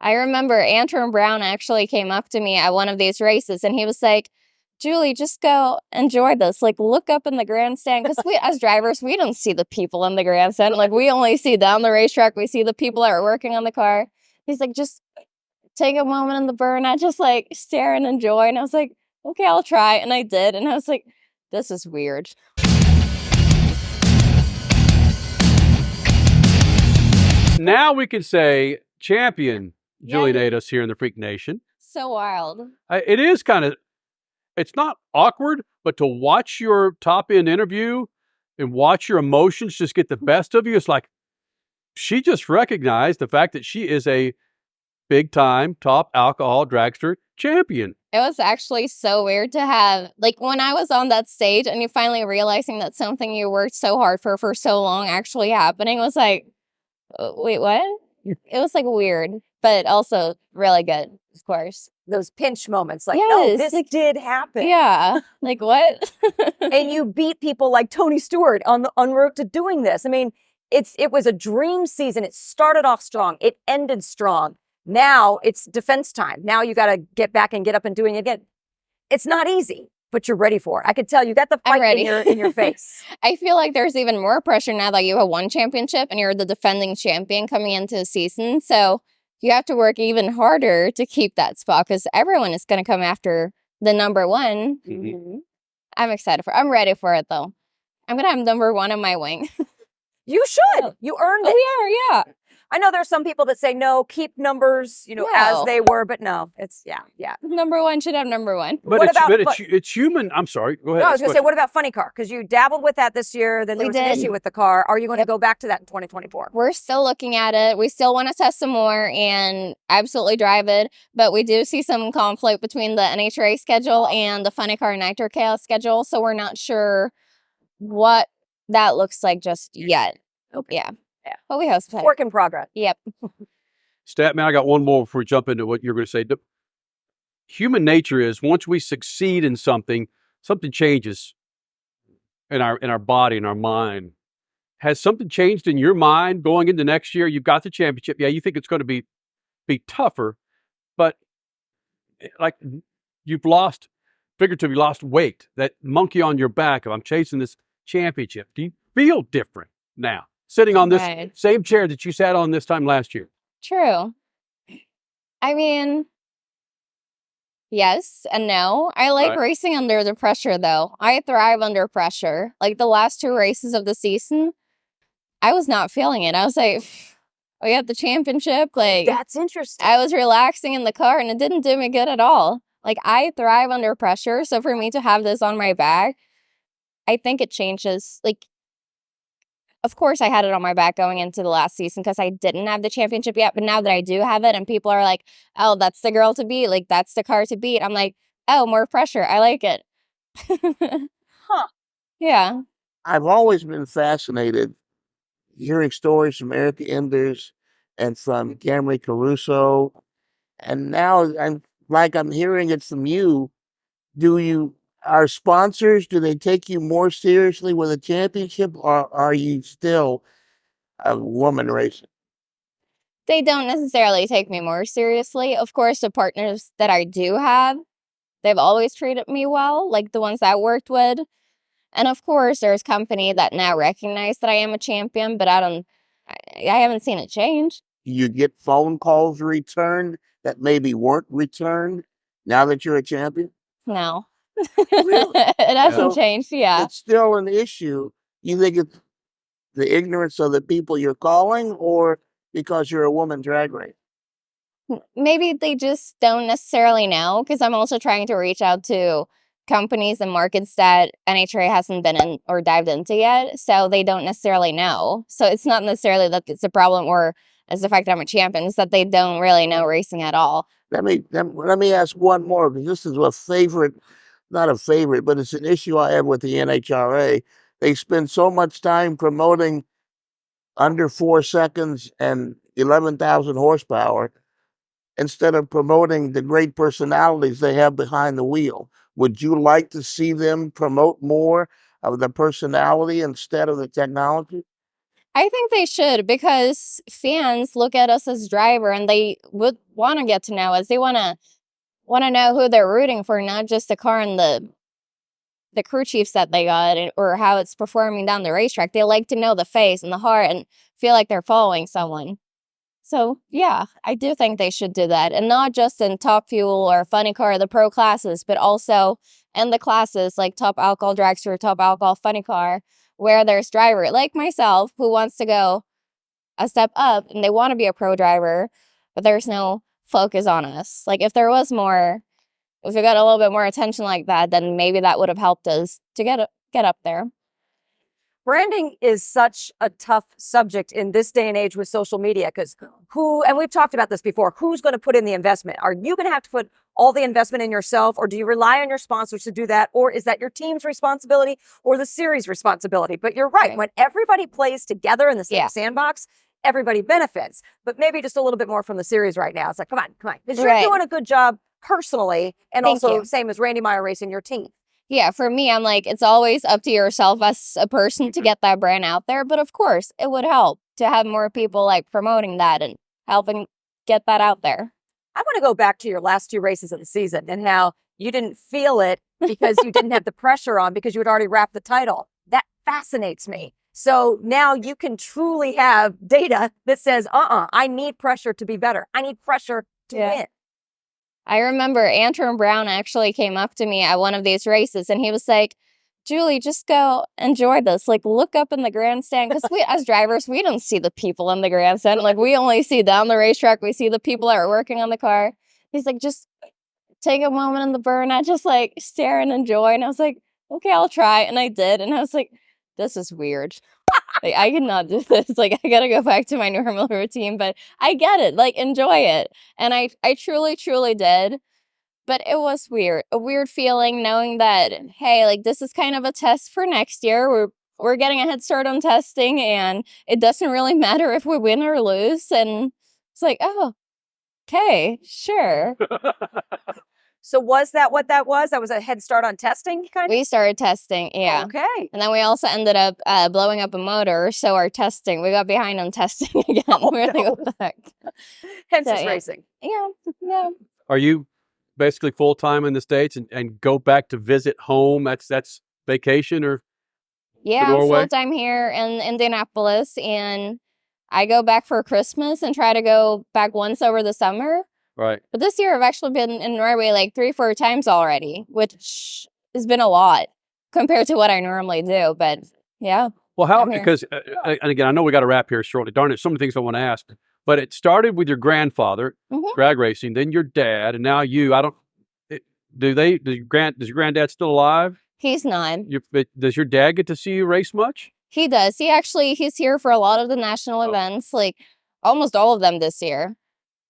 I remember Antrim Brown actually came up to me at one of these races, and he was like, Julie, just go enjoy this. Like, look up in the grandstand. Because we, as drivers, we don't see the people in the grandstand. Like, we only see down the racetrack. We see the people that are working on the car. He's like, just take a moment in the burnout, just like stare and enjoy. And I was like, okay, I'll try. And I did. And I was like, this is weird. Now we can say champion Julie Nataas here in the Freak Nation. So wild. It is kind of, it's not awkward, but to watch your top end interview and watch your emotions just get the best of you, it's like she just recognized the fact that she is a big time top alcohol dragster champion. It was actually so weird to have, like, when I was on that stage and you finally realizing that something you worked so hard for so long actually happening was like, wait, what? It was like weird, but also really good, of course. Those pinch moments, like, oh, this did happen. Yeah, like what? And you beat people like Tony Stewart on route to doing this. I mean, it was a dream season. It started off strong. It ended strong. Now it's defense time. Now you got to get back and get up and doing it again. It's not easy, but you're ready for it. I could tell you got the fight in your face. I feel like there's even more pressure now that you have won championship and you're the defending champion coming into the season. So you have to work even harder to keep that spot because everyone is going to come after the number one. Mm-hmm. I'm excited for it. I'm ready for it, though. I'm going to have number one on my wing. You should. You earned it. Oh, yeah. I know there's some people that say, no, keep numbers, as they were, but no, it's, yeah. Number one should have number one. But it's human. I'm sorry. Go ahead. No, I was going to say, what about funny car? Because you dabbled with that this year. Then there was an issue with the car. Are you going to go back to that in 2024? We're still looking at it. We still want to test some more and absolutely drive it. But we do see some conflict between the NHRA schedule and the funny car Nitro Chaos schedule. So we're not sure what that looks like just yet. Okay. Yeah. But we hope so. Work in progress. Yep. Statman, I got one more before we jump into what you're going to say. Human nature is once we succeed in something, something changes in our body, in our mind. Has something changed in your mind going into next year? You've got the championship. Yeah, you think it's going to be tougher, but like you've figuratively lost weight, that monkey on your back of I'm chasing this championship. Do you feel different now? Sitting on this same chair that you sat on this time last year. True. I mean, yes and no. I like racing under the pressure, though. I thrive under pressure. Like the last two races of the season, I was not feeling it. I was like, we have the championship. Like, that's interesting. I was relaxing in the car and it didn't do me good at all. Like, I thrive under pressure. So for me to have this on my back, I think it changes. Like, of course, I had it on my back going into the last season because I didn't have the championship yet. But now that I do have it and people are like, oh, that's the girl to beat. Like, that's the car to beat. I'm like, oh, more pressure. I like it. Huh. Yeah. I've always been fascinated hearing stories from Erica Enders and from Camry Caruso. And now I'm hearing it from you. Our sponsors, do they take you more seriously with a championship, or are you still a woman racing? They don't necessarily take me more seriously. Of course, the partners that I do have, they've always treated me well, like the ones I worked with. And of course, there's company that now recognize that I am a champion, but I haven't seen it change. You get phone calls returned that maybe weren't returned now that you're a champion? No. Really? It hasn't changed, yeah. It's still an issue. You think it's the ignorance of the people you're calling, or because you're a woman drag racer? Maybe they just don't necessarily know, because I'm also trying to reach out to companies and markets that NHRA hasn't been in or dived into yet, so they don't necessarily know. So it's not necessarily that it's a problem or it's the fact that I'm a champion, it's that they don't really know racing at all. Let me ask one more, because this is not a favorite, but it's an issue I have with the NHRA. They spend so much time promoting under 4 seconds and 11,000 horsepower instead of promoting the great personalities they have behind the wheel. Would you like to see them promote more of the personality instead of the technology? I think they should, because fans look at us as driver and they would want to get to know us. They want to know who they're rooting for, not just the car and the crew chiefs that they got or how it's performing down the racetrack. They like to know the face and the heart and feel like they're following someone. So yeah, I do think they should do that, and not just in Top Fuel or Funny Car, the pro classes, but also in the classes like Top Alcohol Dragster, Top Alcohol Funny Car, where there's driver like myself who wants to go a step up and they want to be a pro driver, but there's no focus on us. Like if there was more, if we got a little bit more attention like that, then maybe that would have helped us to get up there. Branding is such a tough subject in this day and age with social media, because and we've talked about this before, who's going to put in the investment? Are you going to have to put all the investment in yourself, or do you rely on your sponsors to do that? Or is that your team's responsibility or the series responsibility? But you're right. When everybody plays together in the same sandbox, everybody benefits, but maybe just a little bit more from the series right now. It's like, come on. Because you're doing a good job personally, and also same as Randy Meyer racing your team. Yeah, for me, I'm like, it's always up to yourself as a person to get that brand out there. But of course, it would help to have more people like promoting that and helping get that out there. I want to go back to your last 2 races of the season and how you didn't feel it because you didn't have the pressure on because you had already wrapped the title. That fascinates me. So now you can truly have data that says, I need pressure to be better. I need pressure to win. I remember Antrim Brown actually came up to me at one of these races and he was like, Julie, just go enjoy this. Like, look up in the grandstand. Because we, as drivers, we don't see the people in the grandstand. Like, we only see down the racetrack. We see the people that are working on the car. He's like, just take a moment in the burnout, just like stare and enjoy. And I was like, okay, I'll try. And I did. And I was like, this is weird. Like, I cannot do this. Like, I gotta go back to my normal routine. But I get it. Like, enjoy it. And I truly, truly did. But it was weird. A weird feeling knowing that, hey, like, this is kind of a test for next year. We're getting a head start on testing, and it doesn't really matter if we win or lose. And it's like, oh, okay, sure. So was that what that was? That was a head start on testing, kind of? We started testing, yeah. Okay. And then we also ended up blowing up a motor. So our testing, we got behind on testing again. We're like, what the heck? Hence is racing. Yeah. Are you basically full-time in the States and go back to visit home? That's vacation or I'm full-time here in Indianapolis, and I go back for Christmas and try to go back once over the summer. Right. But this year I've actually been in Norway like 3-4 times already, which has been a lot compared to what I normally do. But yeah. Well, how, because, and again, I know we got to wrap here shortly. Darn it, so many things I want to ask. But it started with your grandfather, drag racing, then your dad, and now you. Does your granddad still alive? He's not. Does your dad get to see you race much? He does. He's here for a lot of the national events, like almost all of them this year.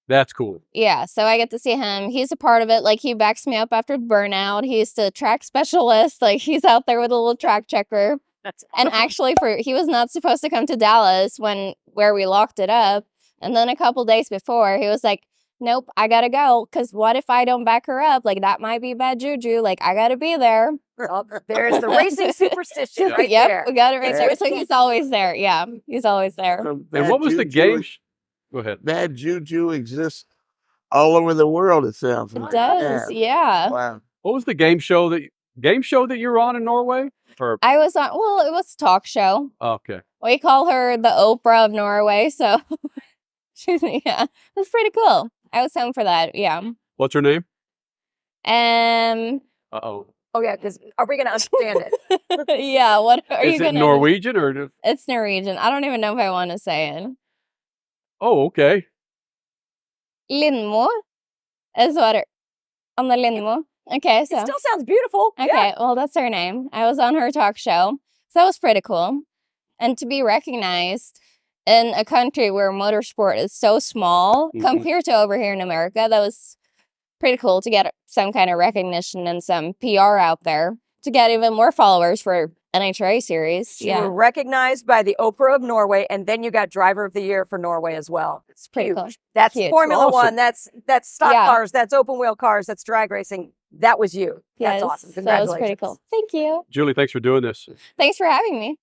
That's cool. Yeah, so I get to see him. He's a part of it. Like, he backs me up after burnout. He's the track specialist. Like, he's out there with a little track checker. And actually, he was not supposed to come to Dallas where we locked it up. And then a couple days before, he was like, nope, I gotta go. Because what if I don't back her up? Like, that might be bad juju. Like, I gotta be there. Well, there's the racing superstition right there. We got it right there. So he's always there. Yeah, he's always there. And what was the game? Go ahead. Bad juju exists all over the world, it sounds like. It does, yeah. Wow. What was the game show that you were on in Norway? I was on, it was a talk show. Okay. We call her the Oprah of Norway, so yeah, it's pretty cool. I was home for that, yeah. What's her name? Oh yeah, because are we gonna understand it? Yeah, what are you gonna? Is it Norwegian or? It's Norwegian. I don't even know if I want to say it. Oh, okay. Lindmo is what on the Lindmo. Okay, so it still sounds beautiful. Okay, well, that's her name. I was on her talk show, so that was pretty cool. And to be recognized in a country where motorsport is so small compared to over here in America, that was pretty cool to get some kind of recognition and some PR out there to get even more followers for NHRA series. You were recognized by the Oprah of Norway, and then you got Driver of the Year for Norway as well. It's pretty cool. That's huge. Formula One. That's stock cars. That's open wheel cars. That's drag racing. That was you. That's awesome. Congratulations. That was pretty cool. Thank you. Julie, thanks for doing this. Thanks for having me.